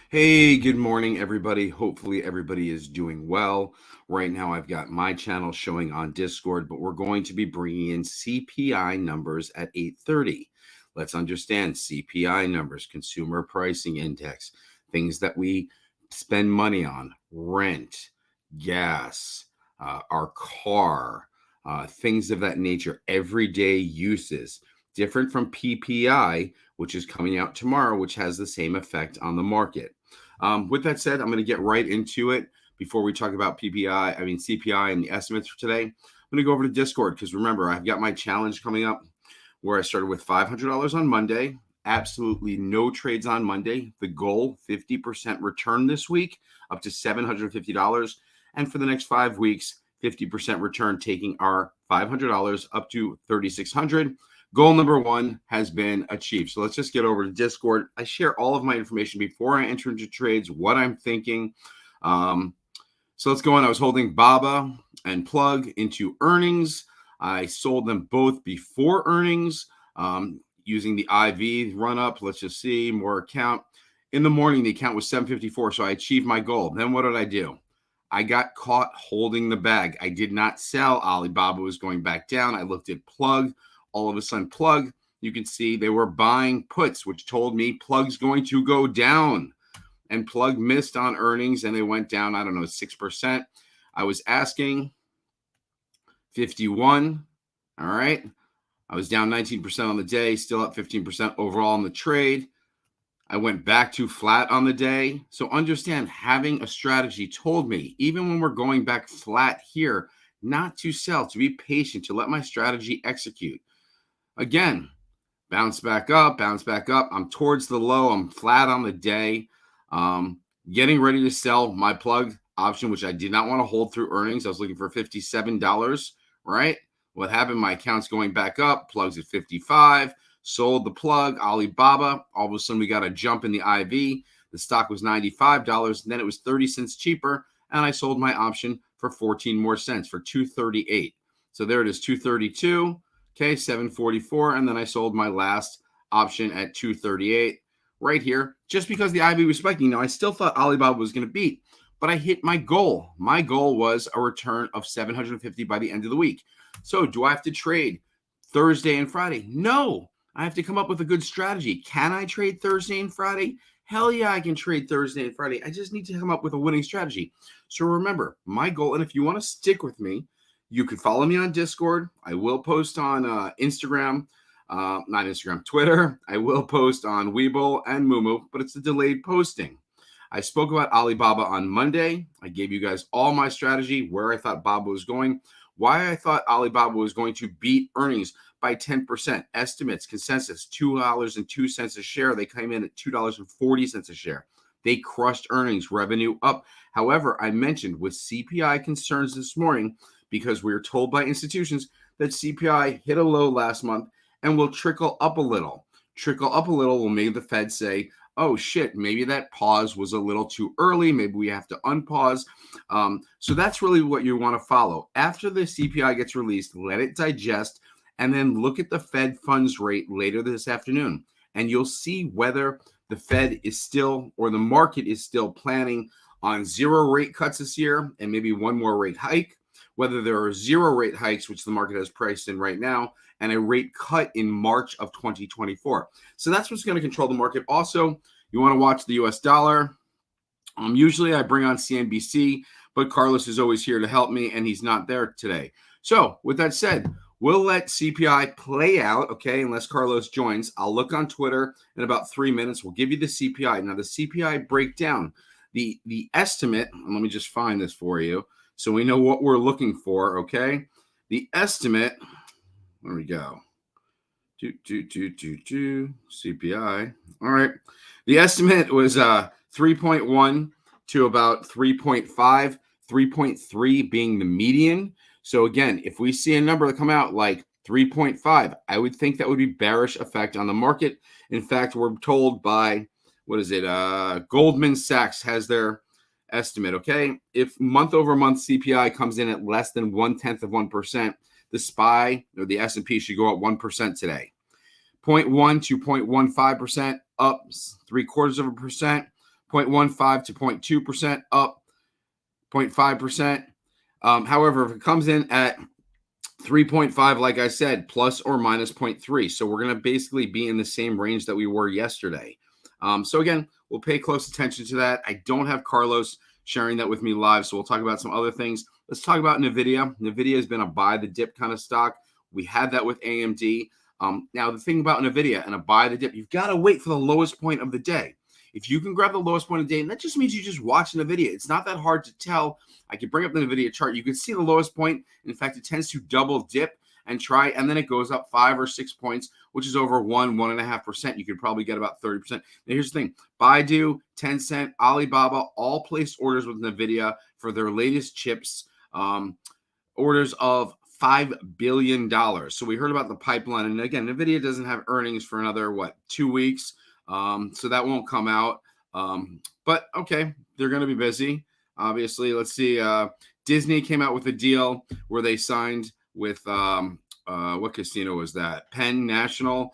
Hey, good morning, everybody. Hopefully, everybody is doing well. Right now, I've got my channel showing on Discord, but we're going to be bringing in CPI numbers at 8:30. Let's understand CPI numbers, Consumer Pricing Index, things that we spend money on, rent, gas, our car, things of that nature, everyday uses, different from PPI, which is coming out tomorrow, which has the same effect on the market. With that said, I'm going to get right into it before we talk about CPI and the estimates for today. I'm going to go over to Discord because remember, I've got my challenge coming up where I started with $500 on Monday. Absolutely no trades on Monday. The goal, 50% return this week, up to $750. And for the next 5 weeks, 50% return, taking our $500 up to $3,600. Goal number one has been achieved. So let's just get over to Discord. I share all of my information before I enter into trades, what I'm thinking. So let's go on. I was holding BABA and Plug into earnings. I sold them both before earnings using the IV run up. Let's just see more account. In the morning, the account was 754. So I achieved my goal. Then what did I do? I got caught holding the bag. I did not sell. Alibaba was going back down. I looked at Plug. All of a sudden, Plug, you can see they were buying puts, which told me Plug's going to go down. And Plug missed on earnings and they went down, 6%. I was asking 51. All right. I was down 19% on the day, still up 15% overall on the trade. I went back to flat on the day. So understand, having a strategy told me, even when we're going back flat here, not to sell, to be patient, to let my strategy execute. Again, bounce back up. I'm towards the low. I'm flat on the day. Getting ready to sell my Plug option, which I did not want to hold through earnings. I was looking for $57, right? What happened? My account's going back up. Plug's at 55. Sold the Plug, Alibaba. All of a sudden, we got a jump in the IV. The stock was $95. And then it was 30 cents cheaper. And I sold my option for 14 more cents for $238. So there it is, $232. Okay, $744. And then I sold my last option at $238 right here, just because the IV was spiking. Now, I still thought Alibaba was going to beat, but I hit my goal. My goal was a return of $750 by the end of the week. So do I have to trade Thursday and Friday? No, I have to come up with a good strategy. Can I trade Thursday and Friday? Hell yeah, I can trade Thursday and Friday. I just need to come up with a winning strategy. So remember, my goal, and if you want to stick with me, you can follow me on Discord. I will post on Instagram, not Instagram, Twitter. I will post on Webull and moomoo, but it's a delayed posting. I spoke about Alibaba on Monday. I gave you guys all my strategy, where I thought Baba was going, why I thought Alibaba was going to beat earnings by 10%. Estimates, consensus, $2.02 a share. They came in at $2.40 a share. They crushed earnings, revenue up. However, I mentioned with CPI concerns this morning, because we were told by institutions that CPI hit a low last month and will trickle up a little. Trickle up a little will make the Fed say, oh shit, maybe that pause was a little too early. Maybe we have to unpause. So that's really what you want to follow. After the CPI gets released, let it digest, and then look at the Fed funds rate later this afternoon. And you'll see whether the Fed is still, or the market is still planning on 0 rate cuts this year and maybe one more rate hike, whether there are 0 rate hikes, which the market has priced in right now, and a rate cut in March of 2024. So that's what's going to control the market. Also, you want to watch the US dollar. Usually I bring on CNBC, but Carlos is always here to help me, and he's not there today. So with that said, we'll let CPI play out, okay, unless Carlos joins. I'll look on Twitter in about 3 minutes. We'll give you the CPI. Now, the CPI breakdown, the estimate, let me just find this for you so we know what we're looking for, okay? The estimate, there we go. CPI. All right. The estimate was 3.1 to about 3.5, 3.3 being the median. So again, if we see a number that come out like 3.5, I would think that would be bearish effect on the market. In fact, we're told by, Goldman Sachs has their estimate, okay? If month over month CPI comes in at less than 0.1%, the SPY or the S&P should go up 1% today. 0.1 to 0.15%, up 0.75%. 0.15 to 0.2% up, 0.5%. However, if it comes in at 3.5, like I said, plus or minus 0.3. So we're going to basically be in the same range that we were yesterday. So again, we'll pay close attention to that. I don't have Carlos sharing that with me live, so we'll talk about some other things. Let's talk about NVIDIA. NVIDIA has been a buy the dip kind of stock. We had that with AMD. Now, the thing about NVIDIA and a buy the dip, you've got to wait for the lowest point of the day. If you can grab the lowest point of the day, and that just means you just watch NVIDIA. It's not that hard to tell. I can bring up the NVIDIA chart. You can see the lowest point. In fact, it tends to double dip and try, and then it goes up 5 or 6 points, which is over 1.5%. You could probably get about 30%. Now, here's the thing. Baidu, Tencent, Alibaba all placed orders with NVIDIA for their latest chips, orders of $5 billion. So we heard about the pipeline. And again, NVIDIA doesn't have earnings for another, 2 weeks. So that won't come out. But okay, they're going to be busy. Obviously, let's see. Disney came out with a deal where they signed with what casino was that? Penn National.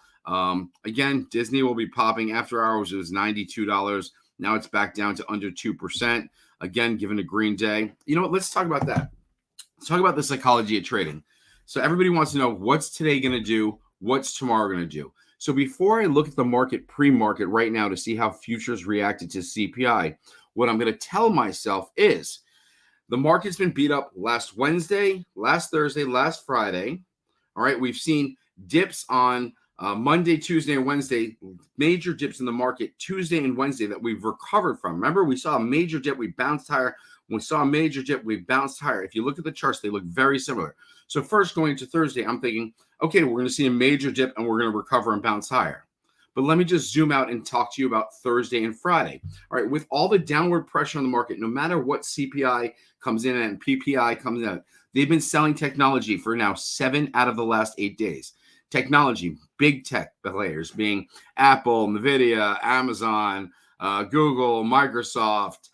Again, Disney will be popping after hours. It was $92. Now it's back down to under 2%. Again, given a green day. You know what? Let's talk about that. Let's talk about the psychology of trading. So everybody wants to know what's today going to do, what's tomorrow going to do. So before I look at the market pre-market right now to see how futures reacted to CPI, what I'm going to tell myself is the market's been beat up last Wednesday, last Thursday, last Friday. All right, we've seen dips on Monday, Tuesday, and Wednesday, major dips in the market Tuesday and Wednesday that we've recovered from. Remember, we saw a major dip, we bounced higher. When we saw a major dip, we bounced higher. If you look at the charts, they look very similar. So first going to Thursday, I'm thinking, okay, we're going to see a major dip and we're going to recover and bounce higher. But let me just zoom out and talk to you about Thursday and Friday. All right, with all the downward pressure on the market, no matter what CPI comes in and PPI comes out, they've been selling technology for now 7 out of the last 8 days. Technology, big tech players being Apple, NVIDIA, Amazon, Google, Microsoft,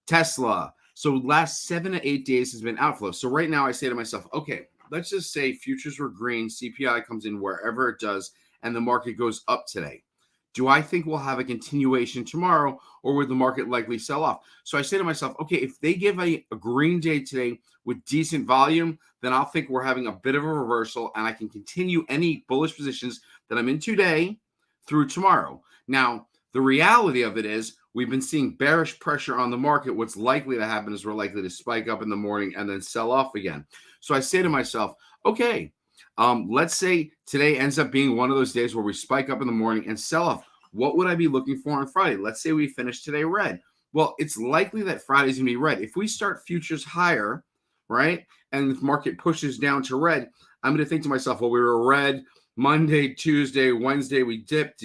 Tesla. So last 7 to 8 days has been outflow. So right now I say to myself, okay, let's just say futures were green, CPI comes in wherever it does, and the market goes up today. Do I think we'll have a continuation tomorrow, or would the market likely sell off? So I say to myself, okay, if they give a green day today with decent volume, then I'll think we're having a bit of a reversal and I can continue any bullish positions that I'm in today through tomorrow. Now, the reality of it is we've been seeing bearish pressure on the market. What's likely to happen is we're likely to spike up in the morning and then sell off again. So I say to myself, okay, let's say today ends up being one of those days where we spike up in the morning and sell off. What would I be looking for on Friday? Let's say we finish today red. Well, it's likely that Friday's going to be red. If we start futures higher, right, and the market pushes down to red, I'm going to think to myself, well, we were red Monday, Tuesday, Wednesday, we dipped.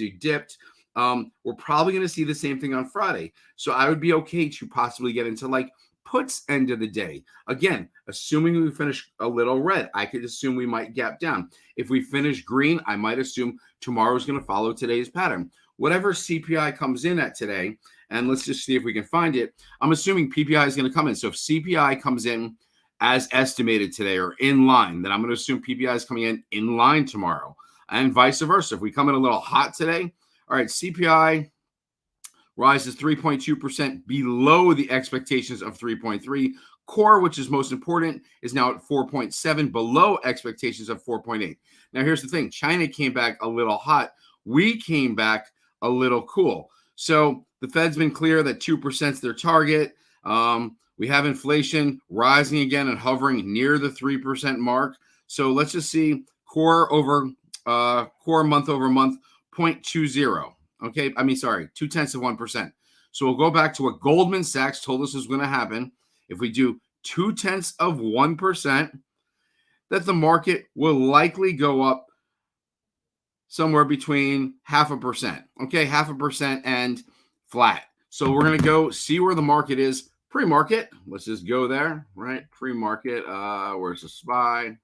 We're probably going to see the same thing on Friday. So I would be okay to possibly get into like puts end of the day. Again, assuming we finish a little red, I could assume we might gap down. If we finish green, I might assume tomorrow's going to follow today's pattern. Whatever CPI comes in at today, and let's just see if we can find it, I'm assuming PPI is going to come in. So if CPI comes in as estimated today or in line, then I'm going to assume PPI is coming in line tomorrow, and vice versa. If we come in a little hot today, all right, CPI rises 3.2% below the expectations of 3.3. Core, which is most important, is now at 4.7, below expectations of 4.8. Now, here's the thing. China came back a little hot. We came back a little cool. So the Fed's been clear that 2% is their target. We have inflation rising again and hovering near the 3% mark. So let's just see core month over month, 0.20. Okay, 0.2%. So we'll go back to what Goldman Sachs told us was going to happen. If we do 0.2%, that the market will likely go up somewhere between 0.5%. Okay, 0.5% and flat. So we're going to go see where the market is pre-market. Let's just go there, right? Pre-market, where's the SPY?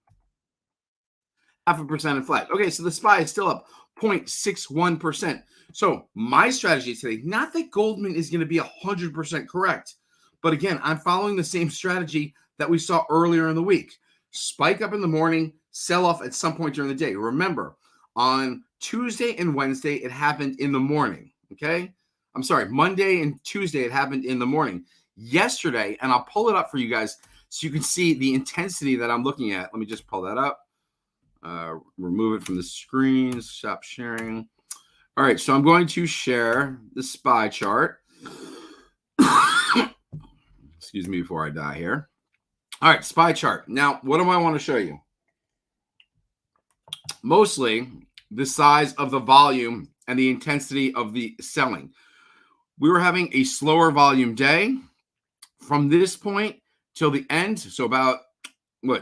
0.5% and flat. Okay, so the SPY is still up 0.61%. So my strategy today, not that Goldman is going to be 100% correct, but again, I'm following the same strategy that we saw earlier in the week. Spike up in the morning, sell off at some point during the day. Remember, on Tuesday and Wednesday, it happened in the morning, okay? I'm sorry, Monday and Tuesday, it happened in the morning. Yesterday, and I'll pull it up for you guys so you can see the intensity that I'm looking at. Let me just pull that up. Remove it from the screen. Stop sharing. All right, so I'm going to share the SPY chart. Excuse me before I die here. All right, SPY chart. Now, what do I want to show you? Mostly the size of the volume and the intensity of the selling. We were having a slower volume day from this point till the end. So about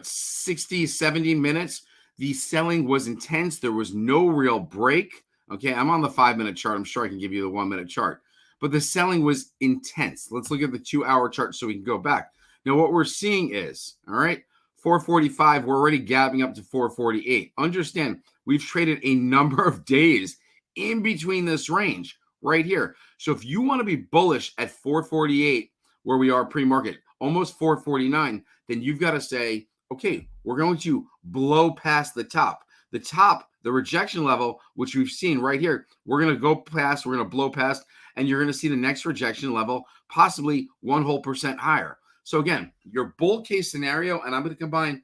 60, 70 minutes, the selling was intense. There was no real break. Okay, I'm on the 5-minute chart. I'm sure I can give you the 1-minute chart. But the selling was intense. Let's look at the 2-hour chart so we can go back. Now, what we're seeing is, all right, 445, we're already gapping up to 448. Understand, we've traded a number of days in between this range right here. So if you want to be bullish at 448, where we are pre-market, almost 449, then you've got to say, okay, we're going to blow past the top. The top, the rejection level, which we've seen right here, we're going to go past, we're going to blow past, and you're going to see the next rejection level, possibly 1% higher. So again, your bull case scenario, and I'm going to combine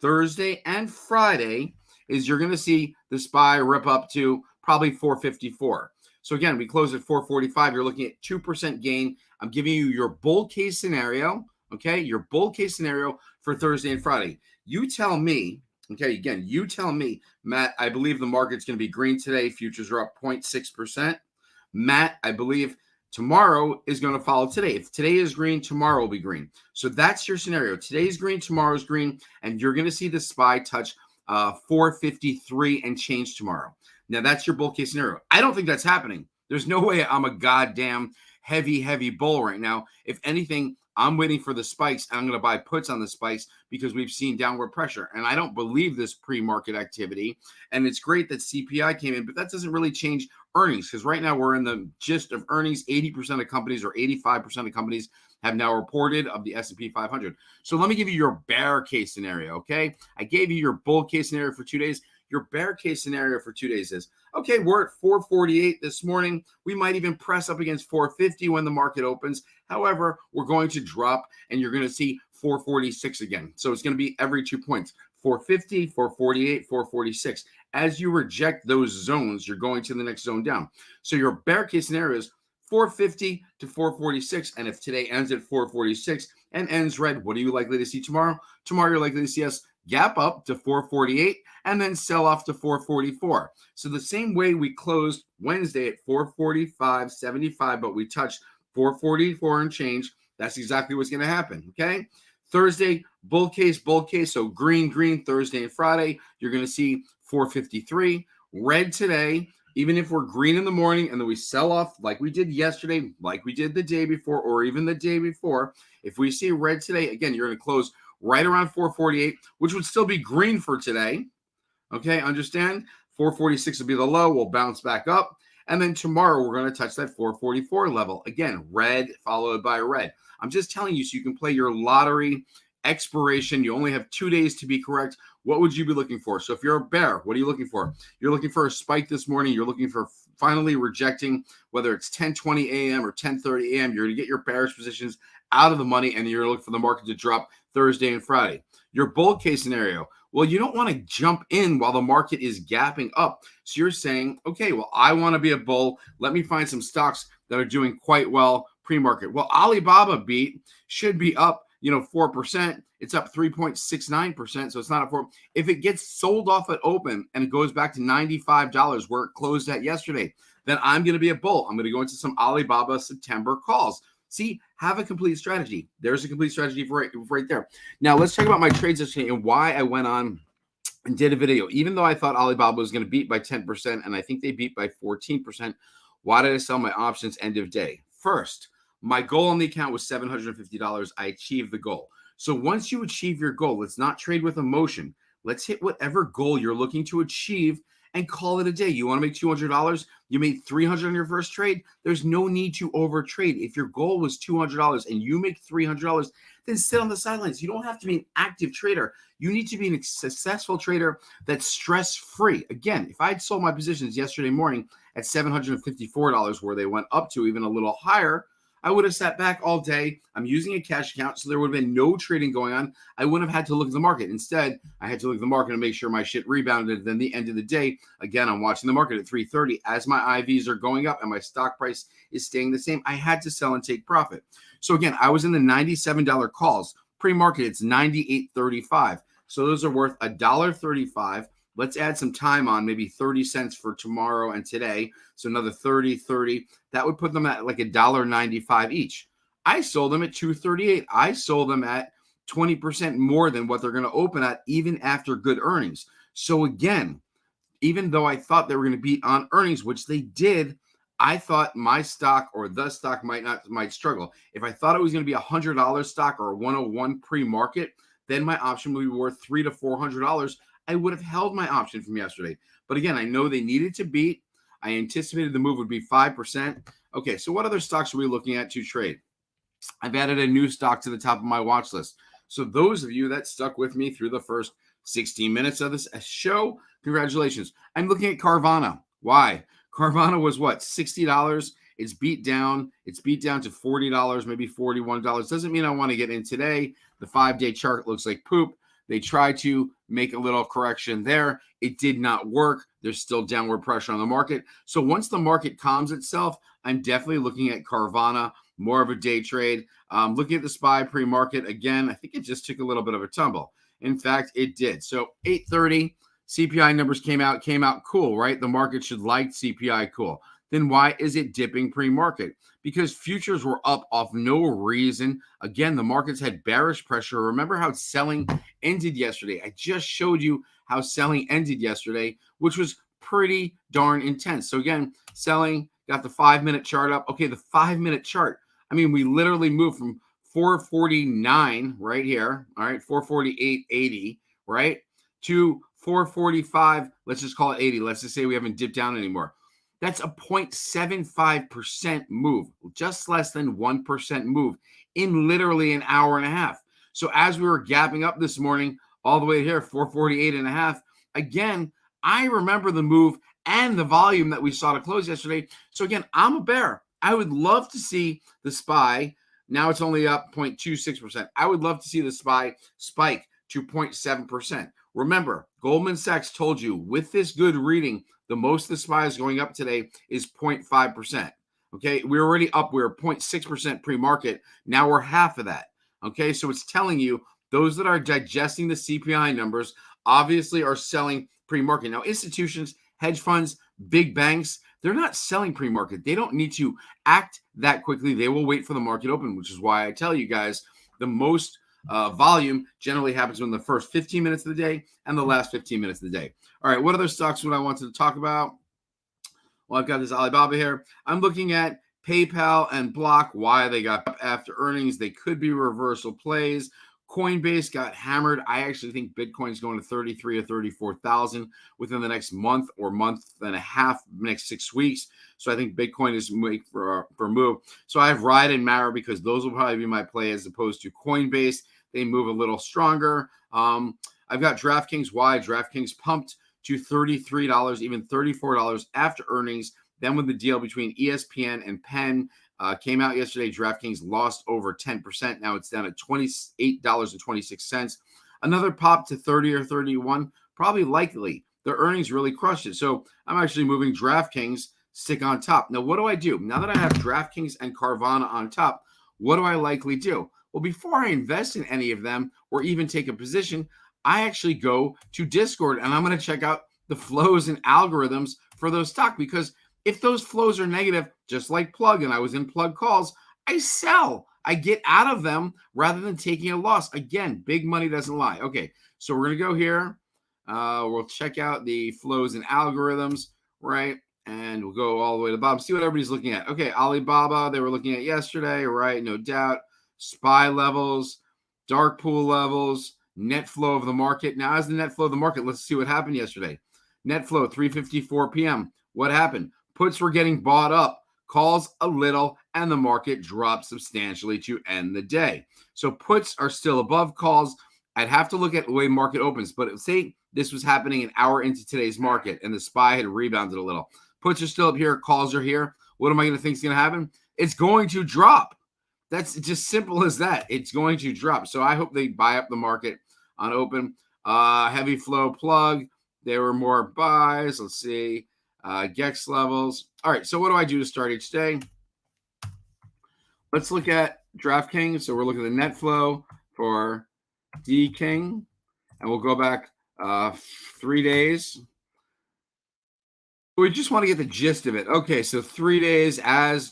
Thursday and Friday, is you're going to see the SPY rip up to probably 454. So again, we close at 445. You're looking at 2% gain. I'm giving you your bull case scenario, okay? Your bull case scenario for Thursday and Friday. You tell me, okay, again, you tell me, Matt, I believe the market's going to be green today. Futures are up 0.6%. Matt, I believe tomorrow is going to follow today. If today is green, tomorrow will be green. So that's your scenario. Today's green, tomorrow's green, and you're going to see the SPY touch 453 and change tomorrow. Now, that's your bull case scenario. I don't think that's happening. There's no way I'm a goddamn heavy bull right now. If anything, I'm waiting for the spikes, and I'm going to buy puts on the spikes because we've seen downward pressure. And I don't believe this pre-market activity. And it's great that CPI came in, but that doesn't really change earnings because right now we're in the gist of earnings. 80% of companies or 85% of companies have now reported of the S&P 500. So let me give you your bear case scenario, okay? I gave you your bull case scenario for 2 days. Your bear case scenario for 2 days is, okay, we're at 448 this morning. We might even press up against 450 when the market opens. However, we're going to drop and you're going to see 446 again. So it's going to be every 2 points, 450, 448, 446. As you reject those zones, you're going to the next zone down. So your bear case scenario is 450 to 446. And if today ends at 446 and ends red, what are you likely to see tomorrow? Tomorrow, you're likely to see us gap up to 448 and then sell off to 444. So the same way we closed Wednesday at 445.75, but we touched 444 and change, that's exactly what's going to happen, okay? Thursday, bull case. So green, Thursday and Friday, you're going to see 453. Red today, even if we're green in the morning and then we sell off like we did yesterday, like we did the day before, or even the day before, if we see red today, again, you're going to close right around 448, which would still be green for today. Okay, understand? 446 will be the low. We'll bounce back up. And then tomorrow, we're going to touch that 444 level. Again, red followed by red. I'm just telling you so you can play your lottery expiration. You only have 2 days to be correct. What would you be looking for? So if you're a bear, what are you looking for? You're looking for a spike this morning. You're looking for finally rejecting, whether it's 10:20 a.m. or 10:30 a.m. You're going to get your bearish positions out of the money, and you're looking for the market to drop Thursday and Friday. Your bull case scenario, well, you don't want to jump in while the market is gapping up. So you're saying, okay, well, I want to be a bull. Let me find some stocks that are doing quite well pre-market. Well, Alibaba should be up, 4%. It's up 3.69%. So it's not a 4. If it gets sold off at open and it goes back to $95 where it closed at yesterday, then I'm going to be a bull. I'm going to go into some Alibaba September calls. See, have a complete strategy. There's a complete strategy right there. Now, let's talk about my trades yesterday and why I went on and did a video. Even though I thought Alibaba was going to beat by 10%, and I think they beat by 14%, why did I sell my options end of day? First, my goal on the account was $750. I achieved the goal. So once you achieve your goal, let's not trade with emotion. Let's hit whatever goal you're looking to achieve and call it a day. You want to make $200? You made $300 on your first trade. There's no need to overtrade. If your goal was $200 and you make $300, then sit on the sidelines. You don't have to be an active trader. You need to be a successful trader that's stress-free. Again, if I had sold my positions yesterday morning at $754 where they went up to, even a little higher, I would have sat back all day. I'm using a cash account, so there would have been no trading going on. I wouldn't have had to look at the market. Instead, I had to look at the market and make sure my shit rebounded. Then the end of the day, again, I'm watching the market at 3:30 as my IVs are going up and my stock price is staying the same. I had to sell and take profit. So again, I was in the $97 calls. Pre-market, it's $98.35. So those are worth $1.35. Let's add some time on, maybe 30 cents for tomorrow and today. So another 30. That would put them at like $1.95 each. I sold them at $2.38. I sold them at 20% more than what they're going to open at, even after good earnings. So again, even though I thought they were going to beat on earnings, which they did, I thought my stock or the stock might struggle. If I thought it was going to be $100 stock or a 101 pre-market, then my option would be worth $300 to $400. I would have held my option from yesterday. But again, I know they needed to beat. I anticipated the move would be 5%. Okay, so what other stocks are we looking at to trade? I've added a new stock to the top of my watch list. So those of you that stuck with me through the first 16 minutes of this show, congratulations. I'm looking at Carvana. Why? Carvana was what? $60. It's beat down. It's beat down to $40, maybe $41. Doesn't mean I want to get in today. The 5-day chart looks like poop. They tried to make a little correction there. It did not work. There's still downward pressure on the market. So once the market calms itself, I'm definitely looking at Carvana, more of a day trade. Looking at the SPY pre-market, again, I think it just took a little bit of a tumble. In fact, it did. So 8:30, CPI numbers came out cool, right? The market should like CPI cool. Then why is it dipping pre-market? Because futures were up off no reason. Again, the markets had bearish pressure. Remember how selling ended yesterday? I just showed you how selling ended yesterday, which was pretty darn intense. So again, selling, got the 5-minute chart up. Okay, the 5-minute chart. I mean, we literally moved from 449 right here, all right, 448.80, right, to 445, let's just call it 80. Let's just say we haven't dipped down anymore. That's a 0.75% move, just less than 1% move in literally an hour and a half. So as we were gapping up this morning, all the way here, 448.5, again, I remember the move and the volume that we saw to close yesterday. So again, I'm a bear. I would love to see the SPY. Now it's only up 0.26%. I would love to see the SPY spike to 0.7%. Remember, Goldman Sachs told you with this good reading, the most the SPY is going up today is 0.5%. Okay, we're already up. We're 0.6% pre-market. Now we're half of that. Okay, so it's telling you those that are digesting the CPI numbers obviously are selling pre-market. Now, institutions, hedge funds, big banks, they're not selling pre-market. They don't need to act that quickly. They will wait for the market open, which is why I tell you guys the most volume generally happens in the first 15 minutes of the day and the last 15 minutes of the day. All right, what other stocks would I want to talk about? Well, I've got this Alibaba here. I'm looking at PayPal and Block. Why they got up after earnings. They could be reversal plays. Coinbase got hammered. I actually think Bitcoin's going to 33 or 34,000 within the next month or month and a half, next 6 weeks. So I think Bitcoin is moving for a move. So I have Ride and Mara because those will probably be my play as opposed to Coinbase. They move a little stronger. I've got DraftKings. Why? DraftKings pumped to $33, even $34 after earnings. Then when the deal between ESPN and Penn came out yesterday, DraftKings lost over 10%. Now it's down at $28.26. Another pop to 30 or 31, probably likely. Their earnings really crushed it. So I'm actually moving DraftKings, stick on top. Now, what do I do? Now that I have DraftKings and Carvana on top, what do I likely do? Well, before I invest in any of them or even take a position, I actually go to Discord and I'm going to check out the flows and algorithms for those stocks, because if those flows are negative, just like Plug, and I was in Plug calls, I sell. I get out of them rather than taking a loss. Again, big money doesn't lie. Okay, so we're going to go here. We'll check out the flows and algorithms, right? And we'll go all the way to the bottom, see what everybody's looking at. Okay, Alibaba, they were looking at yesterday, right? No doubt. SPY levels, dark pool levels, net flow of the market. Now, as the net flow of the market, let's see what happened yesterday. Net flow, 3:54 p.m. What happened? Puts were getting bought up, calls a little, and the market dropped substantially to end the day. So puts are still above calls. I'd have to look at the way market opens, but say this was happening an hour into today's market and the SPY had rebounded a little. Puts are still up here. Calls are here. What am I going to think is going to happen? It's going to drop. That's just simple as that. It's going to drop. So I hope they buy up the market on open. Heavy flow plug. There were more buys. Let's see. GEX levels. All right. So what do I do to start each day? Let's look at DraftKings. So we're looking at the net flow for D King. And we'll go back 3 days. We just want to get the gist of it. Okay, so 3 days as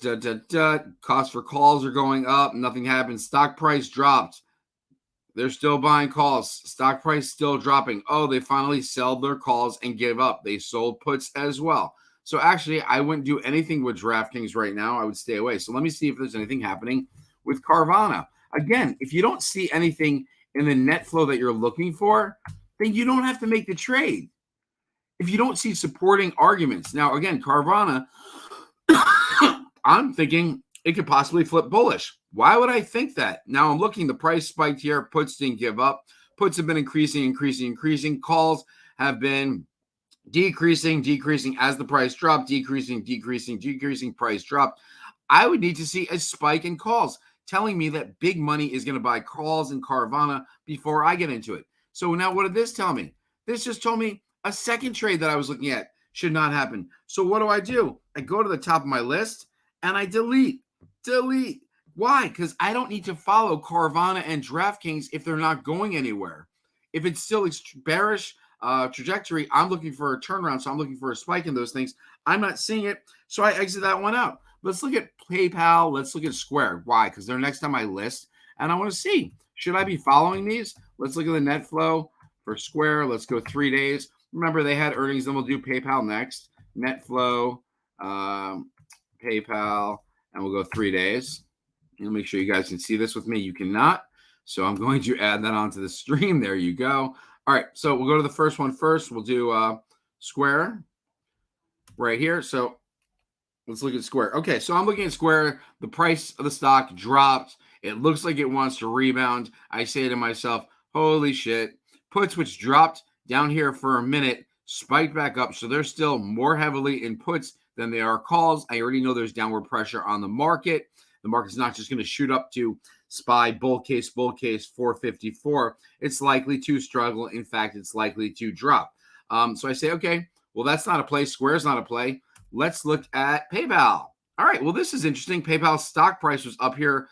cost for calls are going up. Nothing happened. Stock price dropped. They're still buying calls. Stock price still dropping. Oh, they finally sold their calls and gave up. They sold puts as well. So actually, I wouldn't do anything with DraftKings right now. I would stay away. So let me see if there's anything happening with Carvana. Again, if you don't see anything in the net flow that you're looking for, then you don't have to make the trade. If you don't see supporting arguments. Now, again, Carvana, I'm thinking it could possibly flip bullish. Why would I think that? Now I'm looking, the price spiked here. Puts didn't give up. Puts have been increasing. Calls have been decreasing as the price dropped, decreasing, price dropped. I would need to see a spike in calls telling me that big money is going to buy calls in Carvana before I get into it. So now what did this tell me? This just told me a second trade that I was looking at should not happen. So what do? I go to the top of my list and I delete. Why? Because I don't need to follow Carvana and DraftKings if they're not going anywhere. If it's still bearish trajectory, I'm looking for a turnaround. So I'm looking for a spike in those things. I'm not seeing it. So I exit that one out. Let's look at PayPal. Let's look at Square. Why? Because they're next on my list. And I want to see, should I be following these? Let's look at the net flow for Square. Let's go 3 days. Remember, they had earnings. Then we'll do PayPal next. Net flow, PayPal, and we'll go 3 days. And make sure you guys can see this with me. You cannot. So I'm going to add that onto the stream. There you go. All right. So we'll go to the first one first. We'll do Square right here. So let's look at Square. Okay. So I'm looking at Square. The price of the stock dropped. It looks like it wants to rebound. I say to myself, holy shit. Puts, which dropped down here for a minute, spiked back up. So they're still more heavily in puts than they are calls. I already know there's downward pressure on the market. The market's not just going to shoot up to SPY bull case 454. It's likely to struggle. In fact, it's likely to drop. So I say, okay, well, that's not a play. Square's not a play. Let's look at PayPal. All right, well, this is interesting. PayPal's stock price was up here.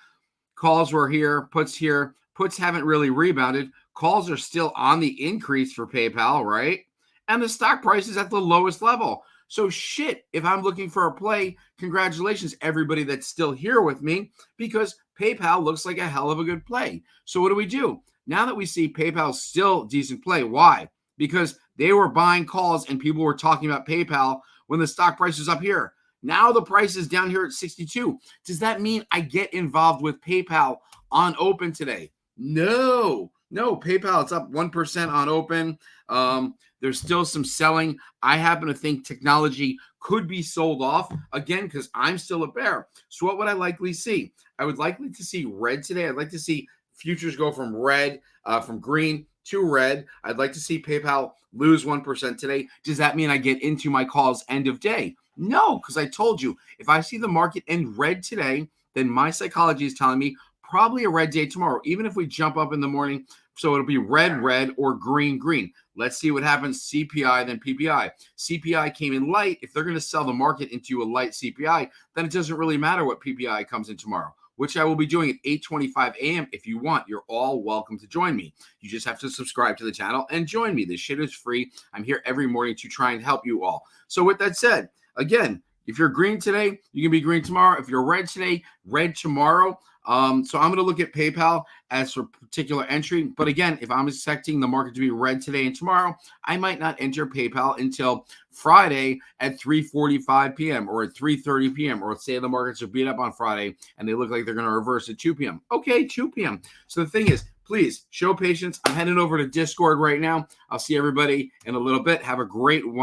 Calls were here. Puts here. Puts haven't really rebounded. Calls are still on the increase for PayPal, right? And the stock price is at the lowest level. So shit, if I'm looking for a play, congratulations, everybody that's still here with me, because PayPal looks like a hell of a good play. So what do? Now that we see PayPal's still decent play, why? Because they were buying calls and people were talking about PayPal when the stock price is up here. Now the price is down here at 62. Does that mean I get involved with PayPal on open today? No, PayPal, it's up 1% on open. There's still some selling. I happen to think technology could be sold off again because I'm still a bear. So what would I likely see? I would likely to see red today. I'd like to see futures go from green to red. I'd like to see PayPal lose 1% today. Does that mean I get into my calls end of day? No, because I told you, if I see the market end red today, then my psychology is telling me probably a red day tomorrow, even if we jump up in the morning. So it'll be red, or green. Let's see what happens. CPI, then PPI. CPI came in light. If they're going to sell the market into a light CPI, then it doesn't really matter what PPI comes in tomorrow, which I will be doing at 8:25 a.m. If you want, you're all welcome to join me. You just have to subscribe to the channel and join me. This shit is free. I'm here every morning to try and help you all. So with that said, again, if you're green today, you can be green tomorrow. If you're red today, red tomorrow. So I'm going to look at PayPal as for particular entry. But again, if I'm expecting the market to be red today and tomorrow, I might not enter PayPal until Friday at 3:45 p.m. or at 3:30 p.m. Or let's say the markets are beat up on Friday and they look like they're going to reverse at 2 p.m. Okay, 2 p.m. So the thing is, please show patience. I'm heading over to Discord right now. I'll see everybody in a little bit. Have a great one.